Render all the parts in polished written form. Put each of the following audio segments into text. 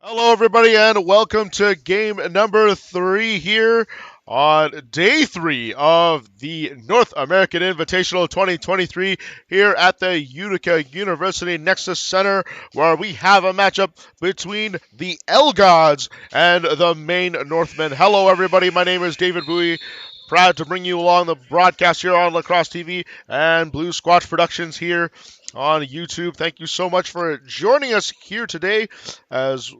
Hello, everybody, and welcome to game number 3 here on day 3 of the North American Invitational 2023 here at the Utica University Nexus Center, where we have a matchup between the LGODS and the Maine Northmen. Hello, everybody. My name is David Bowie. Proud to bring you along the broadcast here on Lacrosse TV and Blue Squatch Productions here on YouTube. Thank you so much for joining us here today as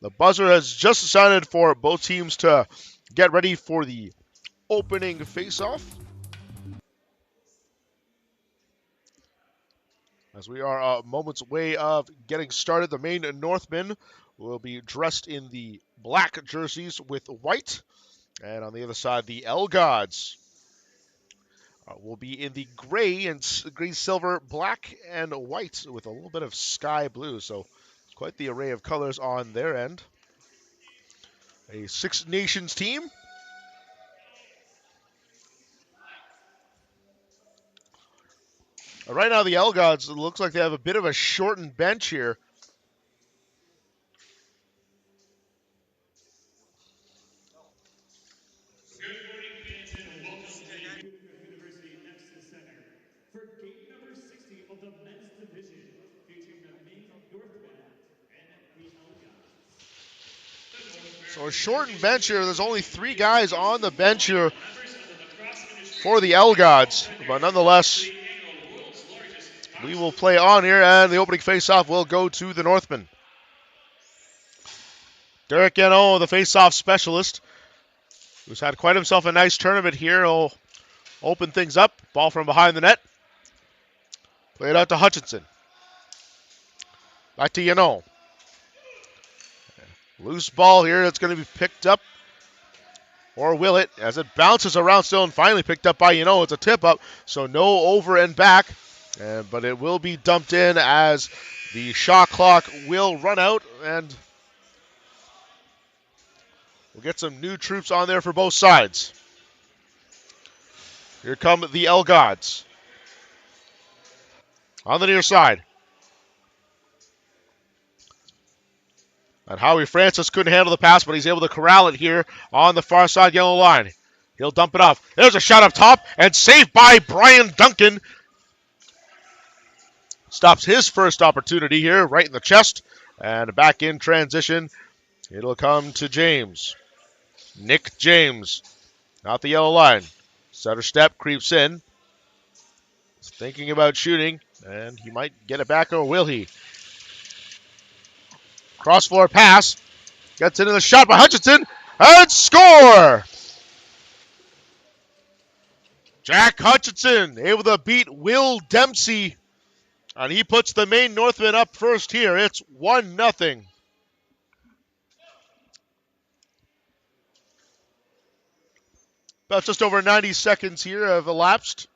the buzzer has just sounded for both teams to get ready for the opening face-off. As we are moments away of getting started, the Maine Northmen will be dressed in the black jerseys with white. And on the other side, the LGODS will be in the gray and green, silver, black, and white with a little bit of sky blue. So quite the array of colors on their end. A Six Nations team. Right now, the LGODS, it looks like they have a bit of a shortened bench here. Good morning, fans, and welcome to the Utica University Nexus Center for game number 60 of the men's division, featuring the Maine Northmen and the LGODS. So a shortened bench here. There's only 3 guys on the bench here for the LGODS, but nonetheless, we will play on here, and the opening face-off will go to the Northmen. Derek Yano, the face-off specialist, who's had quite himself a nice tournament here. He'll open things up. Ball from behind the net. Play it out to Hutchinson. Back to Yano. Loose ball here that's going to be picked up. Or will it? As it bounces around still and finally picked up by Yano. It's a tip up, so no over and back. But it will be dumped in as the shot clock will run out, and we'll get some new troops on there for both sides. Here come the LGODS. On the near side. And Howie Francis couldn't handle the pass, but he's able to corral it here on the far side yellow line. He'll dump it off. There's a shot up top, and saved by Brian Duncan. Stops his first opportunity here, right in the chest. And back in transition, it'll come to James. Nick James, out the yellow line. Center step, creeps in. He's thinking about shooting, and he might get it back, or will he? Cross-floor pass. Gets into the shot by Hutchinson, and score! Jack Hutchinson able to beat Will Dempsey, and he puts the Maine Northmen up first here. It's 1-0. About just over 90 seconds here have elapsed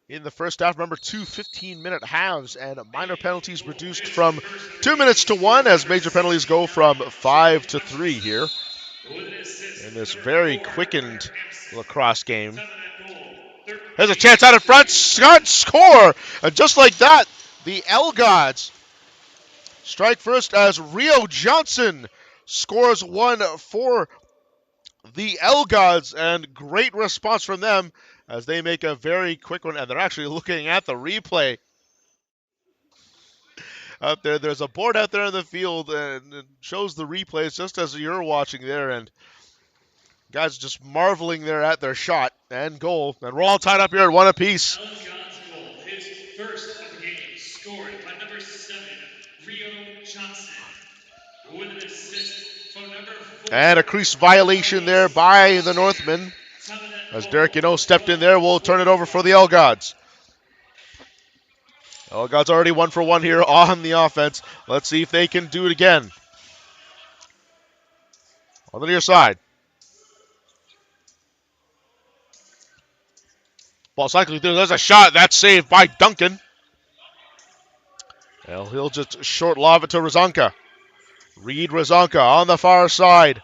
in the first half. Remember, 2 15-minute halves and minor penalties reduced from 2 minutes to 1 as major penalties go from 5 to 3 here in this very quickened lacrosse game. There's a chance out in front. Scott score! And just like that, the LGODS strike first as Rio Johnson scores one for the LGODS, and great response from them as they make a very quick one, and they're actually looking at the replay. Out there, there's a board out there in the field, and it shows the replays just as you're watching there, and guys just marveling there at their shot and goal, and we're all tied up here at 1 apiece. LGODS goal, his first of the game, scored by number 7, Rio Johnson, with an assist from number 4. And a crease violation there by the Northmen. As Derek Yano stepped in there, we'll turn it over for the LGODS. LGODS already 1 for 1 here on the offense. Let's see if they can do it again. On the near side. Ball cycling through. There's a shot. That's saved by Duncan. Well, he'll just short lob it to Razonka. Reed Razonka on the far side.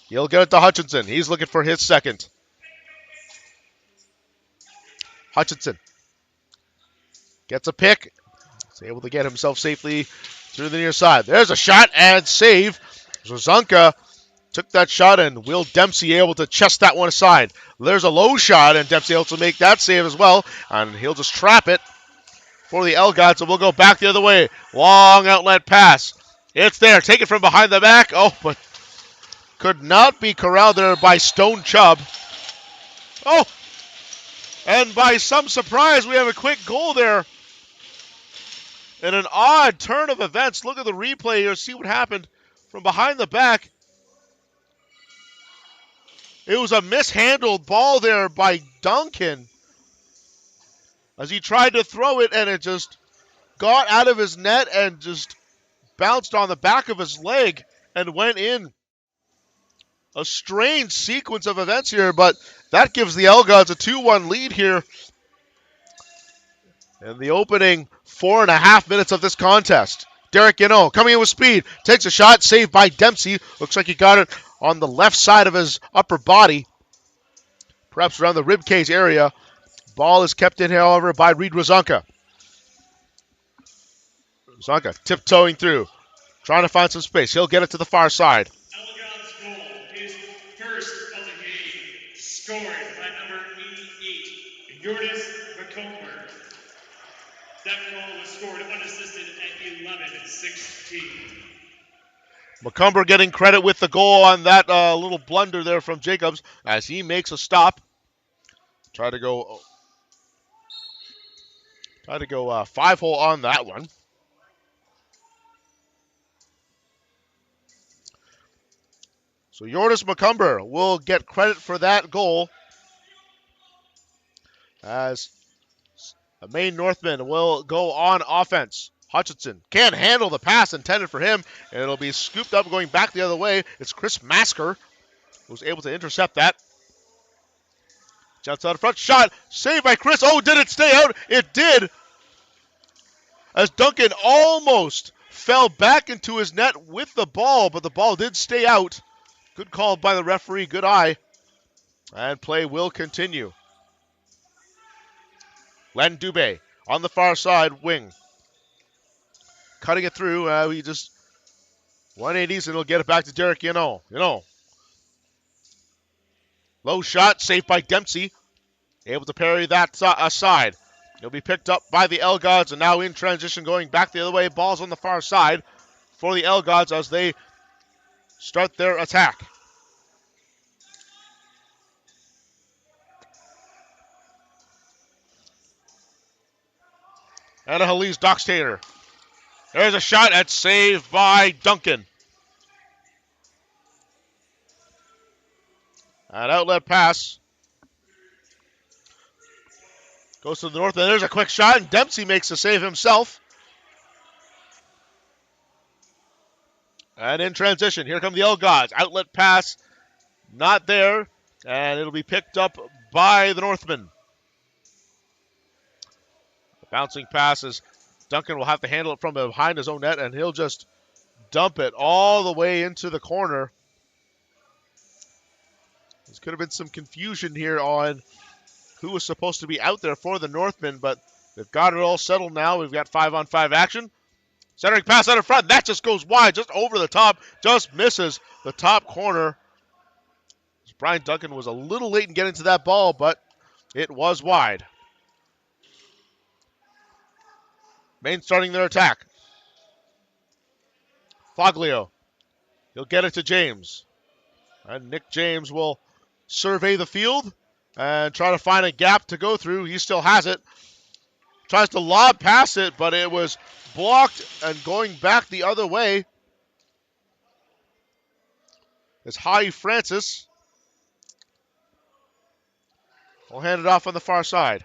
He'll get it to Hutchinson. He's looking for his second. Hutchinson gets a pick. He's able to get himself safely through the near side. There's a shot and save. Zuzanka took that shot, and Will Dempsey able to chest that one aside. There's a low shot, and Dempsey able to make that save as well, and he'll just trap it for the LGODS, so we'll go back the other way. Long outlet pass. It's there. Take it from behind the back. Oh, but could not be corralled there by Stone Chubb. Oh, and by some surprise, we have a quick goal there. In an odd turn of events. Look at the replay here. See what happened from behind the back. It was a mishandled ball there by Duncan as he tried to throw it, and it just got out of his net and just bounced on the back of his leg and went in. A strange sequence of events here, but that gives the LGODS a 2-1 lead here in the opening 4.5 minutes of this contest. Derek Yano coming in with speed, takes a shot, saved by Dempsey. Looks like he got it on the left side of his upper body, perhaps around the ribcage area. Ball is kept in, however, by Reed Wazonka. Wazonka tiptoeing through, trying to find some space. He'll get it to the far side. LGODS goal is first of the game, scored by number 88, Jordan McComber. That goal was scored unassisted at 11:16. McCumber getting credit with the goal on that little blunder there from Jacobs as he makes a stop. Try to go 5-hole on that one. So Jordan McCumber will get credit for that goal as the Maine Northmen will go on offense. Hutchinson can't handle the pass intended for him, and it'll be scooped up going back the other way. It's Chris Masker who's able to intercept that. Jumps out in front, shot, saved by Chris. Oh, did it stay out? It did, as Duncan almost fell back into his net with the ball, but the ball did stay out. Good call by the referee, good eye. And play will continue. Len Dubé on the far side wing. Cutting it through, he just 180s, and he'll get it back to Derek Yano. Low shot, saved by Dempsey. Able to parry that aside. He'll be picked up by the LGODS, and now in transition going back the other way. Ball's on the far side for the LGODS as they start their attack. And a Halise Dockstader. There's a shot at saved by Duncan. An outlet pass. Goes to the north, and there's a quick shot, and Dempsey makes the save himself. And in transition, here come the LGODS. Outlet pass, not there, and it'll be picked up by the Northmen. The bouncing passes. Duncan will have to handle it from behind his own net, and he'll just dump it all the way into the corner. There could have been some confusion here on who was supposed to be out there for the Northmen, but they've got it all settled now. We've got 5-on-5 action. Centering pass out in front. That just goes wide, just over the top. Just misses the top corner. Brian Duncan was a little late in getting to that ball, but it was wide. Maine starting their attack. Foglio. He'll get it to James. And Nick James will survey the field and try to find a gap to go through. He still has it. Tries to lob past it, but it was blocked and going back the other way. It's Hai Francis. We'll hand it off on the far side.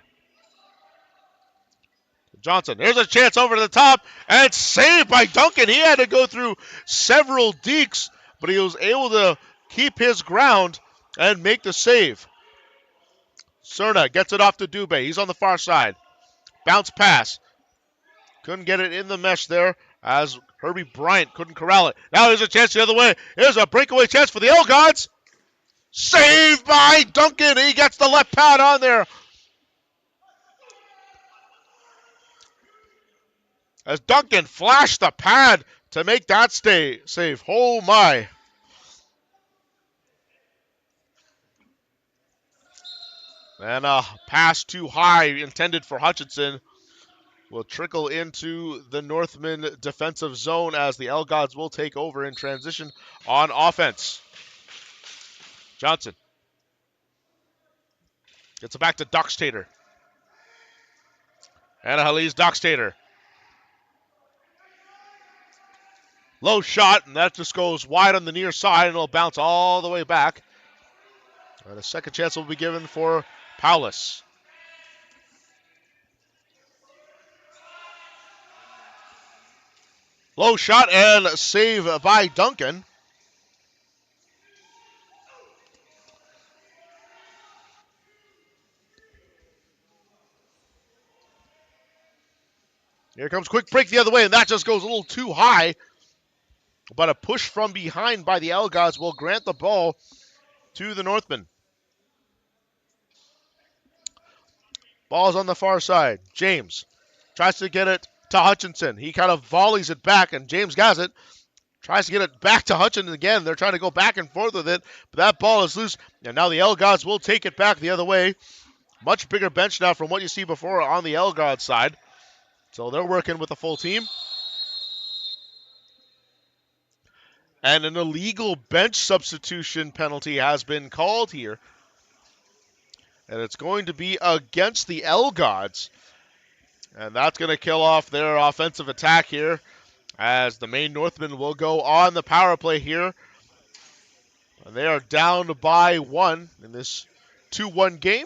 Johnson, here's a chance over to the top, and it's saved by Duncan. He had to go through several dekes, but he was able to keep his ground and make the save. Cerna gets it off to Dubé. He's on the far side. Bounce pass. Couldn't get it in the mesh there as Herbie Bryant couldn't corral it. Now there's a chance the other way. Here's a breakaway chance for the LGODS. Saved by Duncan. He gets the left pad on there. As Duncan flashed the pad to make that save. Oh my. And a pass too high intended for Hutchinson will trickle into the Northmen defensive zone as the LGODS will take over in transition on offense. Johnson gets it back to Dockstader. Anahali's Dockstader. Low shot, and that just goes wide on the near side, and it'll bounce all the way back. And a second chance will be given for Paulus. Low shot and save by Duncan. Here comes quick break the other way, and that just goes a little too high. But a push from behind by the LGODS will grant the ball to the Northmen. Ball's on the far side. James tries to get it to Hutchinson. He kind of volleys it back, and James has it. Tries to get it back to Hutchinson again. They're trying to go back and forth with it, but that ball is loose. And now the LGODS will take it back the other way. Much bigger bench now from what you see before on the LGODS side. So they're working with the full team. And an illegal bench substitution penalty has been called here. And it's going to be against the LGODS. And that's going to kill off their offensive attack here as the Maine Northmen will go on the power play here. And they are down by 1 in this 2-1 game.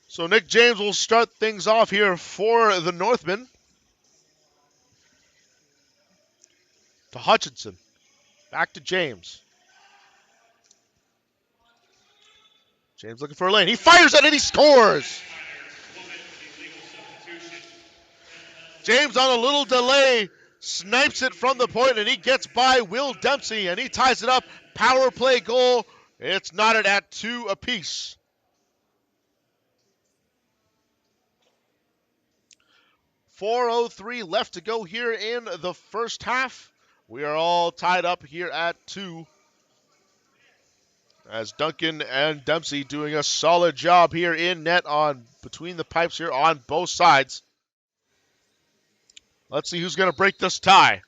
So Nick James will start things off here for the Northmen. To Hutchinson. Back to James. James looking for a lane. He fires it and he scores! James on a little delay snipes it from the point, and he gets by Will Dempsey, and he ties it up. Power play goal. It's knotted at 2 apiece. .403 left to go here in the first half. We are all tied up here at 2. As Duncan and Dempsey doing a solid job here in net on between the pipes here on both sides. Let's see who's going to break this tie.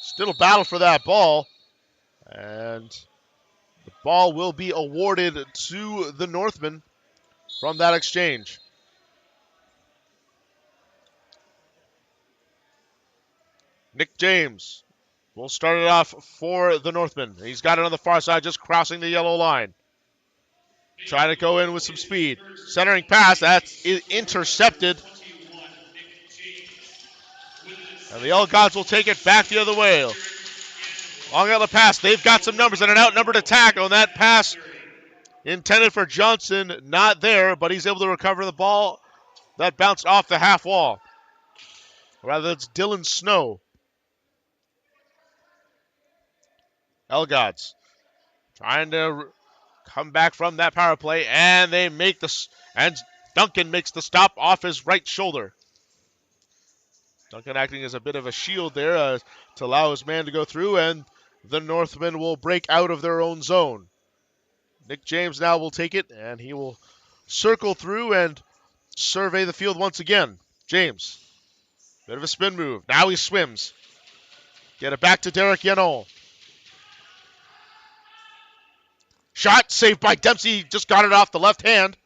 Still a battle for that ball. And the ball will be awarded to the Northmen from that exchange. Nick James will start it off for the Northmen. He's got it on the far side, just crossing the yellow line. Trying to go in with some speed. Centering pass, that's intercepted. And the LGODS will take it back the other way. Long out the pass, they've got some numbers and an outnumbered attack on that pass. Intended for Johnson, not there, but he's able to recover the ball that bounced off the half wall. Rather, it's Dylan Snow. LGODS trying to come back from that power play, and they make and Duncan makes the stop off his right shoulder. Duncan acting as a bit of a shield there to allow his man to go through, and the Northmen will break out of their own zone. Nick James now will take it, and he will circle through and survey the field once again. James, bit of a spin move. Now he swims. Get it back to Derek Yenon. Shot saved by Dempsey. Just got it off the left hand.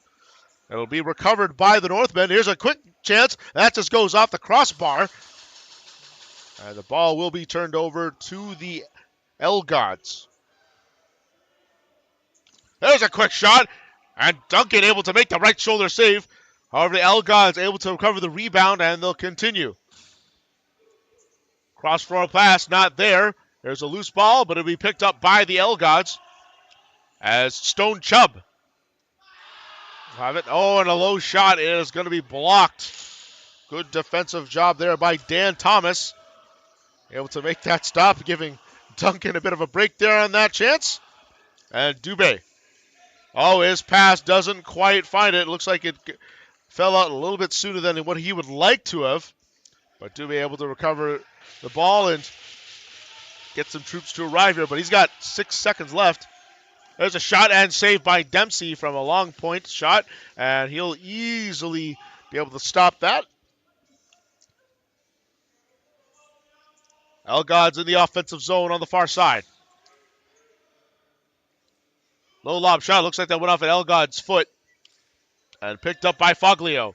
It'll be recovered by the Northmen. Here's a quick chance. That just goes off the crossbar. And the ball will be turned over to the LGODS. There's a quick shot. And Duncan able to make the right shoulder save. However, the LGODS able to recover the rebound, and they'll continue. Cross-floor pass, not there. There's a loose ball, but it'll be picked up by the LGODS. As Stone Chubb have it. Oh, and a low shot is going to be blocked. Good defensive job there by Dan Thomas. Able to make that stop, giving Duncan a bit of a break there on that chance. And Dubé. Oh, his pass doesn't quite find it. It looks like it fell out a little bit sooner than what he would like to have. But Dubé able to recover the ball and get some troops to arrive here. But he's got 6 seconds left. There's a shot and save by Dempsey from a long point shot. And he'll easily be able to stop that. LGODS in the offensive zone on the far side. Low lob shot. Looks like that went off at LGOD's foot. And picked up by Foglio.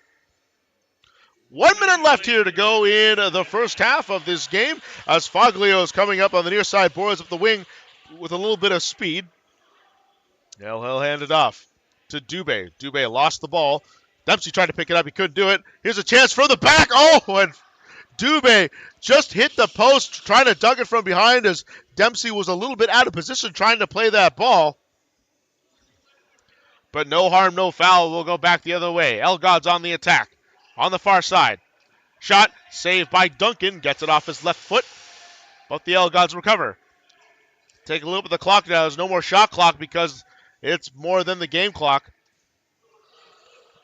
1 minute left here to go in the first half of this game as Foglio is coming up on the near side boards up the wing with a little bit of speed. Now he'll hand it off to Dubé. Dubé lost the ball. Dempsey tried to pick it up. He couldn't do it. Here's a chance for the back. Oh, and Dubé just hit the post trying to dunk it from behind as Dempsey was a little bit out of position trying to play that ball. But no harm, no foul. We'll go back the other way. LGODS on the attack on the far side. Shot, saved by Duncan, gets it off his left foot, but the LGODS recover. Take a look at the clock now. There's no more shot clock because it's more than the game clock.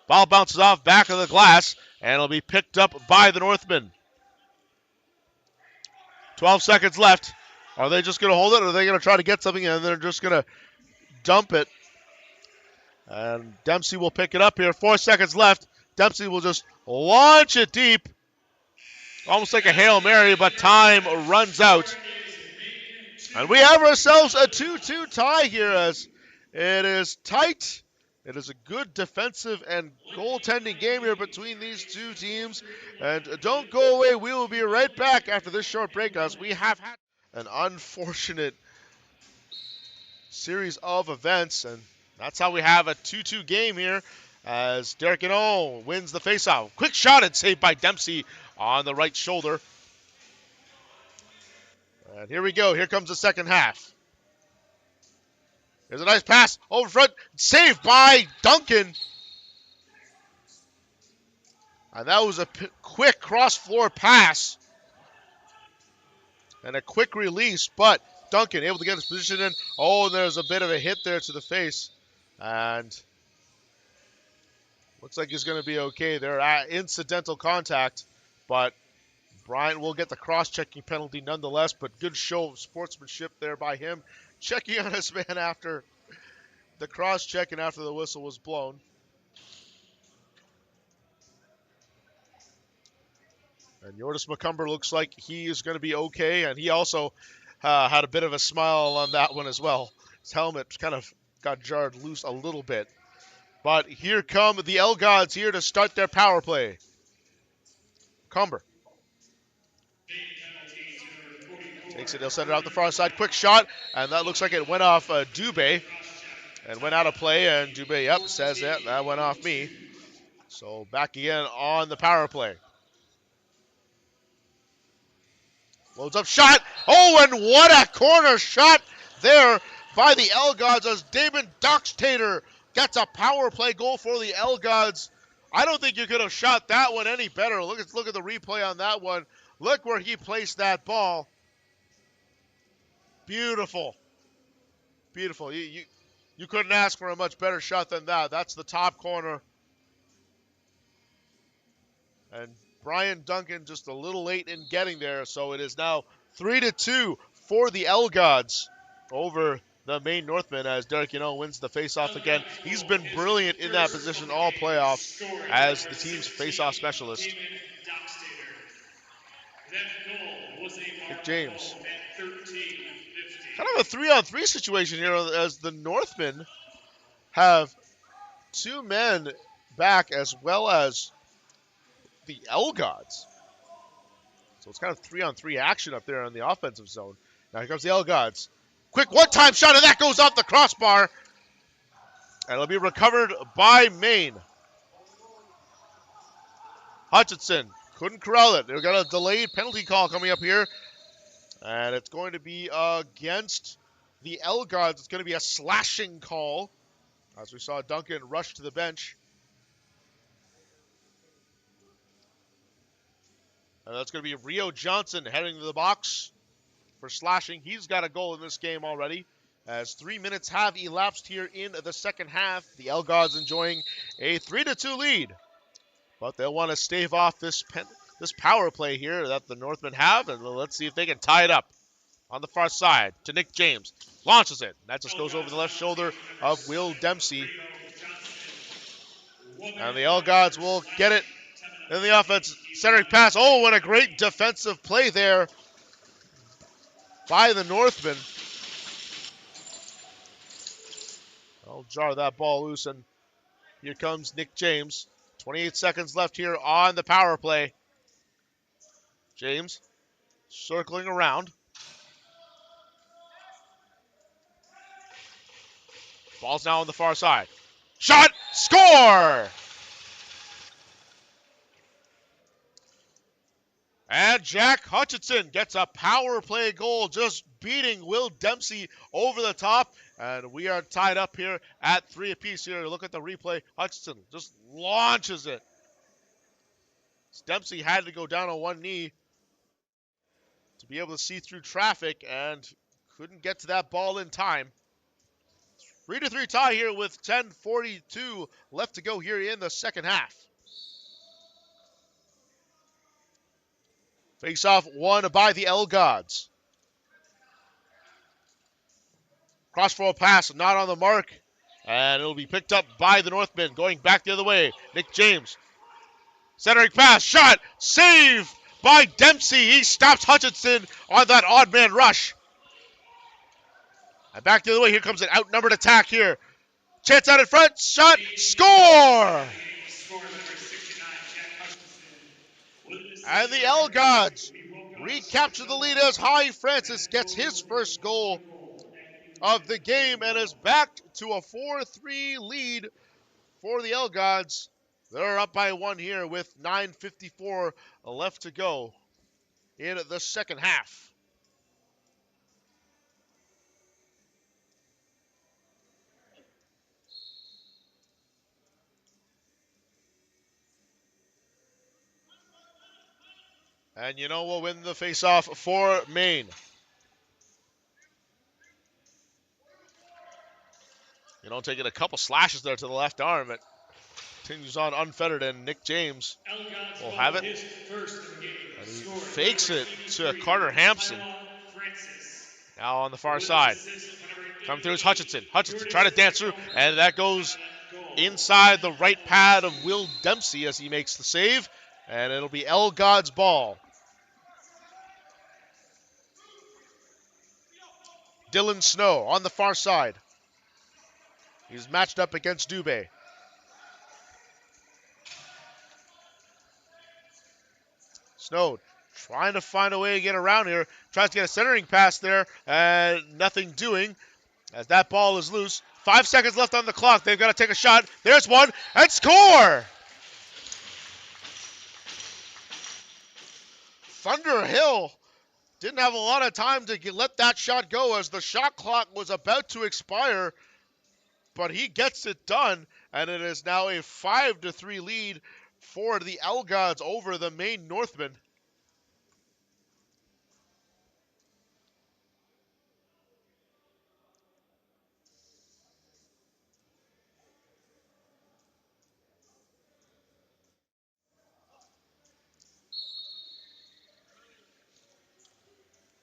Ball bounces off back of the glass, and it'll be picked up by the Northmen. 12 seconds left. Are they just going to hold it, or are they going to try to get something, and they're just going to dump it? And Dempsey will pick it up here. 4 seconds left. Dempsey will just launch it deep. Almost like a Hail Mary, but time runs out. And we have ourselves a 2-2 tie here as it is tight. It is a good defensive and goaltending game here between these two teams. And don't go away. We will be right back after this short break as we have had an unfortunate series of events. And that's how we have a 2-2 game here as Derek Gano wins the faceoff. Quick shot and saved by Dempsey on the right shoulder. And here we go. Here comes the second half. There's a nice pass over front. Saved by Duncan. And that was a quick cross-floor pass. And a quick release. But Duncan able to get his position in. Oh, and there's a bit of a hit there to the face. And looks like he's going to be okay. They're at incidental contact. But Bryant will get the cross-checking penalty nonetheless, but good show of sportsmanship there by him. Checking on his man after the cross-check and after the whistle was blown. And Jordas McCumber looks like he is going to be okay, and he also had a bit of a smile on that one as well. His helmet kind of got jarred loose a little bit. But here come the LGODS here to start their power play. Cumber. Takes it, he'll send it out the far side. Quick shot, and that looks like it went off Dubé and went out of play. And Dubé, yep, says that went off me. So back again on the power play. Loads up shot. Oh, and what a corner shot there by the LGODS as Damon Doxtator gets a power play goal for the LGODS. I don't think you could have shot that one any better. Look at the replay on that one. Look where he placed that ball. Beautiful. Beautiful. You couldn't ask for a much better shot than that. That's the top corner. And Brian Duncan just a little late in getting there. So it is now 3-2 for the LGODS over the Maine Northmen as Derek wins the faceoff again. He's been brilliant in that position all playoffs as the team's faceoff specialist. Nick James. Kind of a 3-on-3 situation here as the Northmen have two men back as well as the LGODS. So it's kind of 3-on-3 action up there in the offensive zone. Now here comes the LGODS. Quick one-time shot, and that goes off the crossbar. And it'll be recovered by Maine. Hutchinson couldn't corral it. They've got a delayed penalty call coming up here. And it's going to be against the LGODS. It's going to be a slashing call. As we saw Duncan rush to the bench. And that's going to be Rio Johnson heading to the box for slashing. He's got a goal in this game already, as 3 minutes have elapsed here in the second half. The LGODS enjoying a 3-2 lead, but they'll want to stave off this power play here that the Northmen have, and let's see if they can tie it up. On the far side to Nick James. Launches it. That just goes over the left shoulder of Will Dempsey. And the LGODS will get it in the offense. Centering pass. Oh, and a great defensive play there by the Northmen. I'll jar that ball loose, and here comes Nick James. 28 seconds left here on the power play. James circling around. Ball's now on the far side. Shot! Score! And Jack Hutchinson gets a power play goal, just beating Will Dempsey over the top. And we are tied up here at 3 apiece here. Look at the replay. Hutchinson just launches it. Dempsey had to go down on one knee to be able to see through traffic and couldn't get to that ball in time. 3-3 tie here with 10:42 left to go here in the second half. Face-off won by the LGODS. Cross-forward pass, not on the mark. And it'll be picked up by the Northmen. Going back the other way. Nick James. Centering pass. Shot. Save by Dempsey. He stops Hutchinson on that odd man rush. And back the other way. Here comes an outnumbered attack here. Chance out in front. Shot. Score! And the LGODS recapture the lead as High Francis gets his first goal of the game and is back to a 4-3 lead for the LGODS. They're up by one here with 9:54 left to go in the second half. And you know we'll win the face-off for Maine. You know, taking a couple slashes there to the left arm. It continues on unfettered, and Nick James will have it. And he fakes it to Carter Hampson. Now on the far side. Coming through is Hutchinson. Hutchinson trying to dance through, and that goes inside the right pad of Will Dempsey as he makes the save. And it'll be LGOD's ball. Dylan Snow on the far side. He's matched up against Dubé. Snow trying to find a way to get around here. Tries to get a centering pass there, and nothing doing as that ball is loose. 5 seconds left on the clock. They've got to take a shot. There's one, and score! Thunderhill didn't have a lot of time to let that shot go as the shot clock was about to expire, but he gets it done, and it is now a 5-3 lead for the LGODS over the Maine Northmen.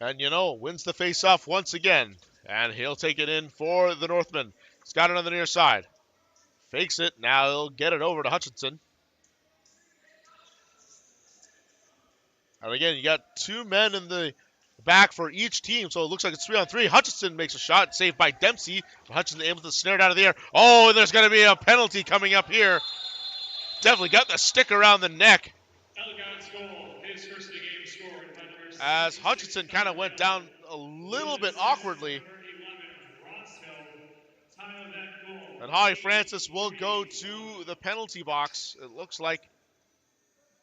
And you know, wins the faceoff once again. And he'll take it in for the Northmen. He's got it on the near side. Fakes it. Now he'll get it over to Hutchinson. And again, you got two men in the back for each team, so it looks like it's 3-on-3. Hutchinson makes a shot, saved by Dempsey. Hutchinson able to snare it out of the air. Oh, and there's going to be a penalty coming up here. Definitely got the stick around the neck. As Hutchinson kind of went down a little bit awkwardly. And High Francis will go to the penalty box. It looks like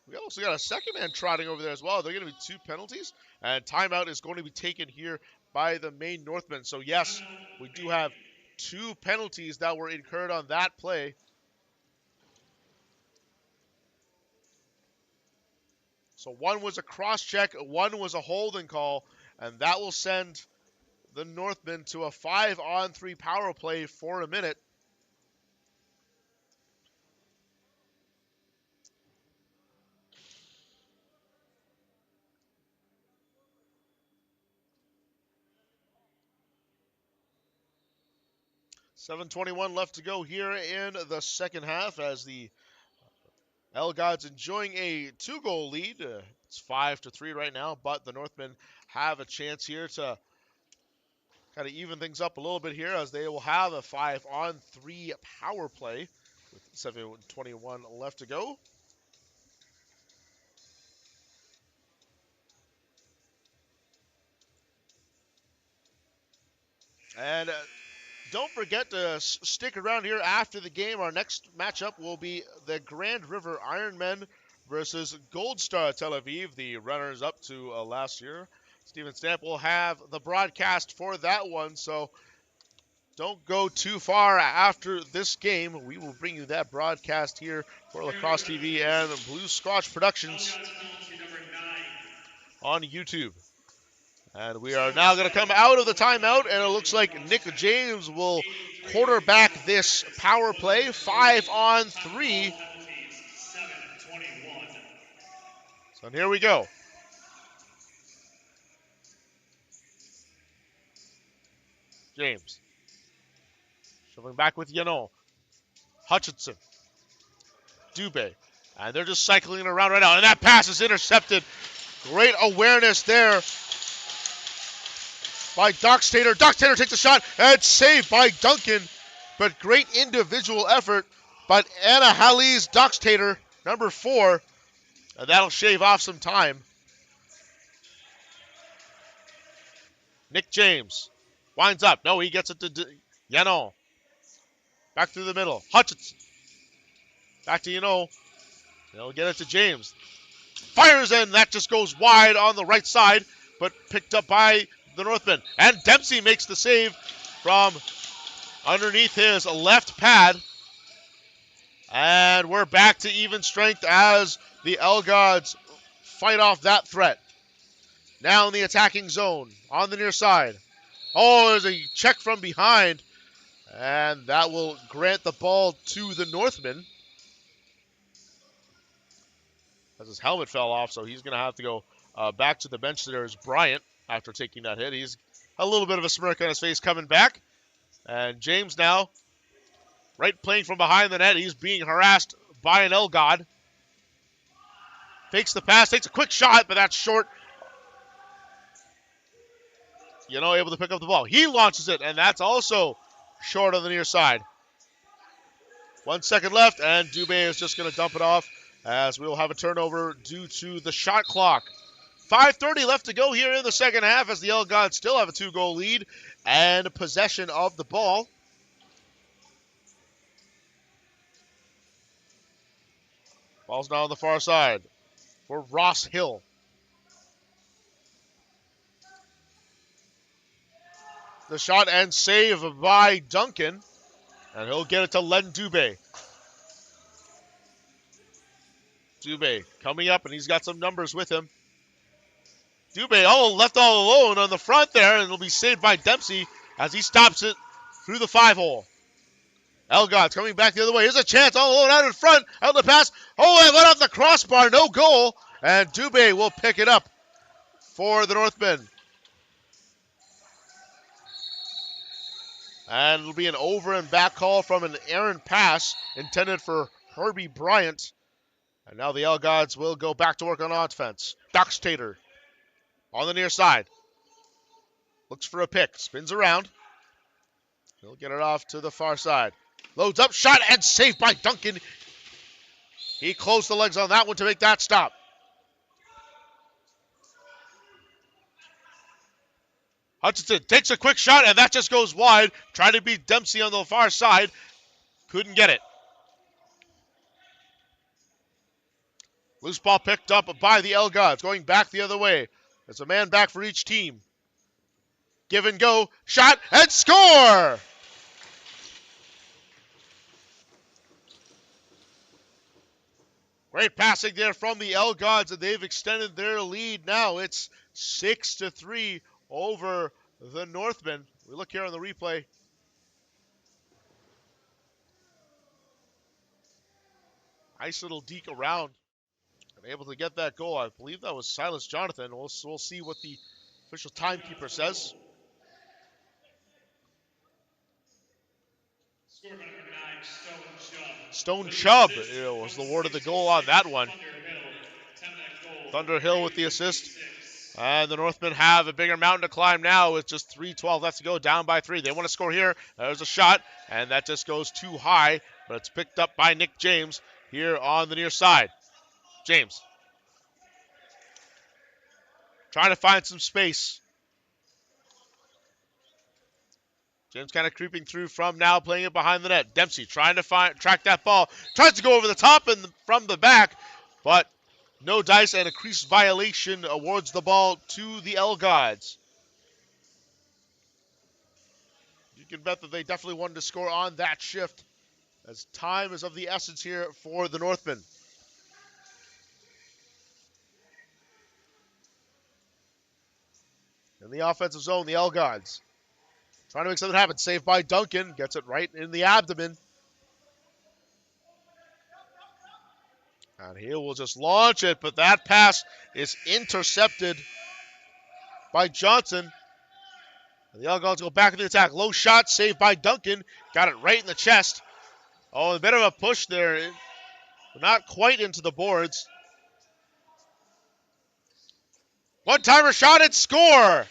we also got a second man trotting over there as well. They're going to be two penalties. And timeout is going to be taken here by the Maine Northmen. So yes, we do have two penalties that were incurred on that play. So one was a cross check, one was a holding call, And that will send the Northmen to a 5-on-3 power play for a minute. .721 left to go here in the second half as the LGODS enjoying a 2-goal lead. It's 5-3 right now, but the Northmen have a chance here to kind of even things up a little bit here as they will have a 5-on-3 power play with 7:21 left to go. And don't forget to stick around here after the game. Our next matchup will be the Grand River Ironmen versus Gold Star Tel Aviv, the runners-up to last year. Steven Stamp will have the broadcast for that one, so don't go too far after this game. We will bring you that broadcast here for Here Lacrosse TV and Blue Squatch Productions LGODS penalty number 9. on YouTube. And we are Score now going to 7, come out of the going to timeout, and it the looks like lacrosse Nick tech. James will 83 quarterback final this minutes. power We'll play, conclude time 5-on-3. call penalties. 7:21. So here we go. James. Shoving back with Yano. Hutchinson. Dubé. And they're just cycling around right now. And that pass is intercepted. Great awareness there by Dockstader. Dockstader takes a shot and saved by Duncan. But great individual effort by Anna Hallis Dockstader, number 4. And that'll shave off some time. Nick James winds up. No, he gets it to Yano. Back through the middle. Hutchinson. Back to Yano. They'll get it to James. Fires in. That just goes wide on the right side, but picked up by the Northmen. And Dempsey makes the save from underneath his left pad. And we're back to even strength as the LGODS fight off that threat. Now in the attacking zone on the near side. Oh, there's a check from behind. And that will grant the ball to the Northmen. As his helmet fell off, so he's going to have to go back to the bench. There's Bryant after taking that hit. He's a little bit of a smirk on his face coming back. And James now, right playing from behind the net. He's being harassed by an LGOD. Fakes the pass, takes a quick shot, but that's short. Able to pick up the ball. He launches it, and that's also short on the near side. 1 second left, and Dubé is just going to dump it off as we'll have a turnover due to the shot clock. 5:30 left to go here in the second half as the LGODS still have a 2-goal lead and possession of the ball. Ball's now on the far side for Ross Hill. The shot and save by Duncan, and he'll get it to Len Dubé. Dubé coming up, and he's got some numbers with him. Dubé left all alone on the front there, and it'll be saved by Dempsey as he stops it through the 5-hole. LGODS coming back the other way. Here's a chance all alone out in front. Out the pass. Oh, it went off the crossbar. No goal. And Dubé will pick it up for the Northmen. And it'll be an over and back call from an errant pass intended for Herbie Bryant. And now the LGODS will go back to work on offense. Dockstader on the near side. Looks for a pick. Spins around. He'll get it off to the far side. Loads up. Shot and saved by Duncan. He closed the legs on that one to make that stop. Hutchinson takes a quick shot, and that just goes wide. Trying to beat Dempsey on the far side. Couldn't get it. Loose ball picked up by the LGODS. Going back the other way. There's a man back for each team. Give and go. Shot and score! Great passing there from the LGODS, and they've extended their lead. Now it's 6-3 over the Northmen. We look here on the replay. Nice little deke around. And able to get that goal. I believe that was Silas Jonathan. We'll see what the official timekeeper says. Scored by number 9, Stone Chubb. Stone Chubb was awarded the goal on that one. Thunderhill with the assist. And the Northmen have a bigger mountain to climb now with just 3:12 left to go, down by 3. They want to score here. There's a shot, and that just goes too high, but it's picked up by Nick James here on the near side. James trying to find some space. James kind of creeping through from now, playing it behind the net. Dempsey trying to track that ball. Tries to go over the top and from the back, but no dice, and a crease violation awards the ball to the LGODS. You can bet that they definitely wanted to score on that shift, as time is of the essence here for the Northmen. In the offensive zone, the LGODS trying to make something happen. Saved by Duncan. Gets it right in the abdomen. And he will just launch it, but that pass is intercepted by Johnson. And the LGODS go back into the attack. Low shot, saved by Duncan. Got it right in the chest. Oh, a bit of a push there. Not quite into the boards. One-timer shot and score!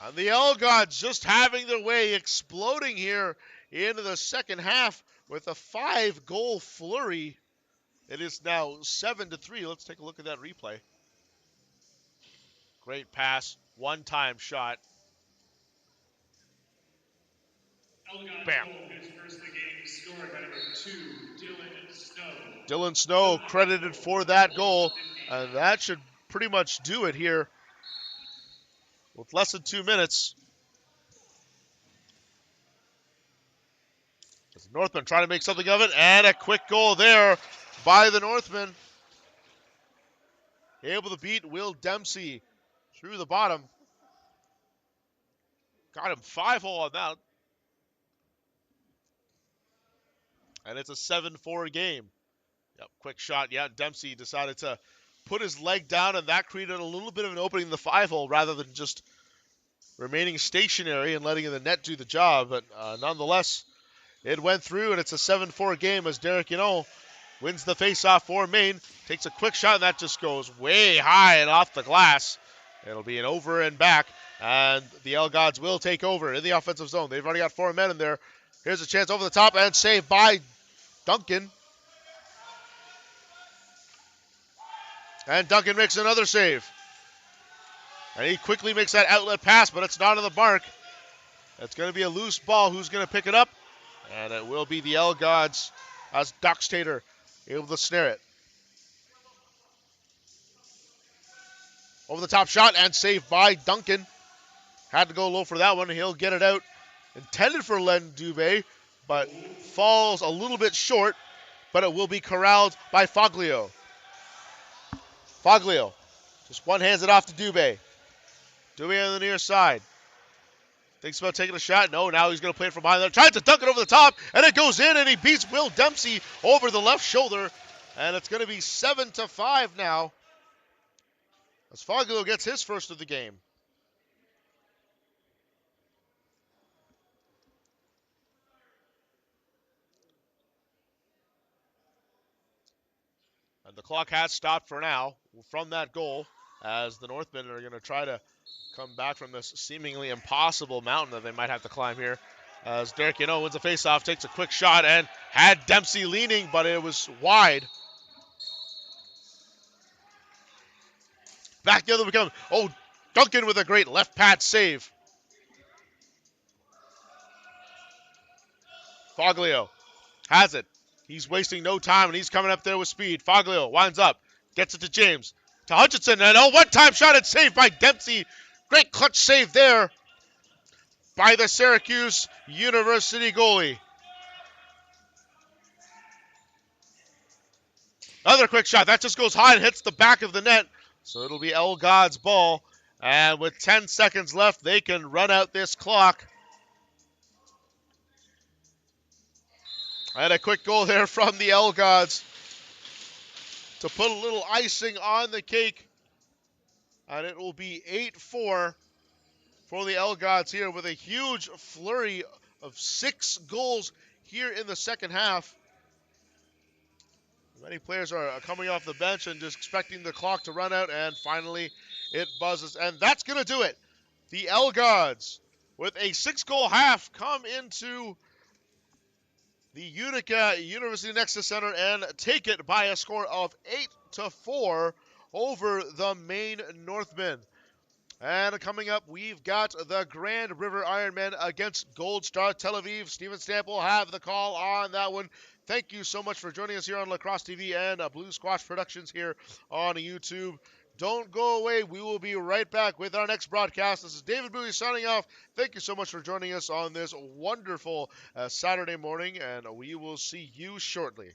And the LGODS just having their way, exploding here into the second half with a 5-goal flurry. It is now 7-3. Let's take a look at that replay. Great pass, one-time shot. Bam. First of the game, scored by number 2, Dylan Snow. Dylan Snow credited for that goal, and that should pretty much do it here with less than 2 minutes. As the Northmen trying to make something of it, and a quick goal there by the Northmen. Able to beat Will Dempsey through the bottom. Got him 5-0 on that. And it's a 7-4 game. Yep, quick shot. Yeah, Dempsey decided to put his leg down, and that created a little bit of an opening in the 5-hole rather than just remaining stationary and letting the net do the job. But nonetheless, it went through, and it's a 7-4 game as Derek wins the faceoff for Maine. Takes a quick shot, and that just goes way high and off the glass. It'll be an over and back, and the LGODS will take over in the offensive zone. They've already got 4 men in there. Here's a chance over the top, and saved by Duncan. And Duncan makes another save. And he quickly makes that outlet pass, but it's not on the mark. It's going to be a loose ball. Who's going to pick it up? And it will be the LGODS as Dockstader able to snare it. Over the top shot and saved by Duncan. Had to go low for that one. He'll get it out. Intended for Len Dubé, but falls a little bit short. But it will be corralled by Foglio. Foglio just one-hands it off to Dubé. Dubé on the near side. Thinks about taking a shot. No, now he's going to play it from behind there. Tries to dunk it over the top, and it goes in, and he beats Will Dempsey over the left shoulder. And it's going to be 7-5 now, as Foglio gets his first of the game. And the clock has stopped for now from that goal, as the Northmen are going to try to come back from this seemingly impossible mountain that they might have to climb here. As Derek wins a faceoff, takes a quick shot, and had Dempsey leaning, but it was wide. Back the other way comes. Oh, Duncan with a great left pad save. Foglio has it. He's wasting no time, and he's coming up there with speed. Foglio winds up, gets it to James. To Hutchinson, and a one-time shot and saved by Dempsey. Great clutch save there by the Syracuse University goalie. Another quick shot. That just goes high and hits the back of the net. So it'll be LGODS' ball. And with 10 seconds left, they can run out this clock. And a quick goal there from the LGODS to put a little icing on the cake. And it will be 8-4 for the LGODS here with a huge flurry of 6 goals here in the second half. Many players are coming off the bench and just expecting the clock to run out, and finally it buzzes. And that's going to do it. The LGODS, with a 6-goal half, come into the Utica University Nexus Center and take it by a score of 8-4 over the Maine Northmen. And coming up, we've got the Grand River Ironmen against Gold Star Tel Aviv. Steven Stamp will have the call on that one. Thank you so much for joining us here on Lacrosse TV and Blue Squash Productions here on YouTube. Don't go away. We will be right back with our next broadcast. This is David Bowie signing off. Thank you so much for joining us on this wonderful Saturday morning, and we will see you shortly.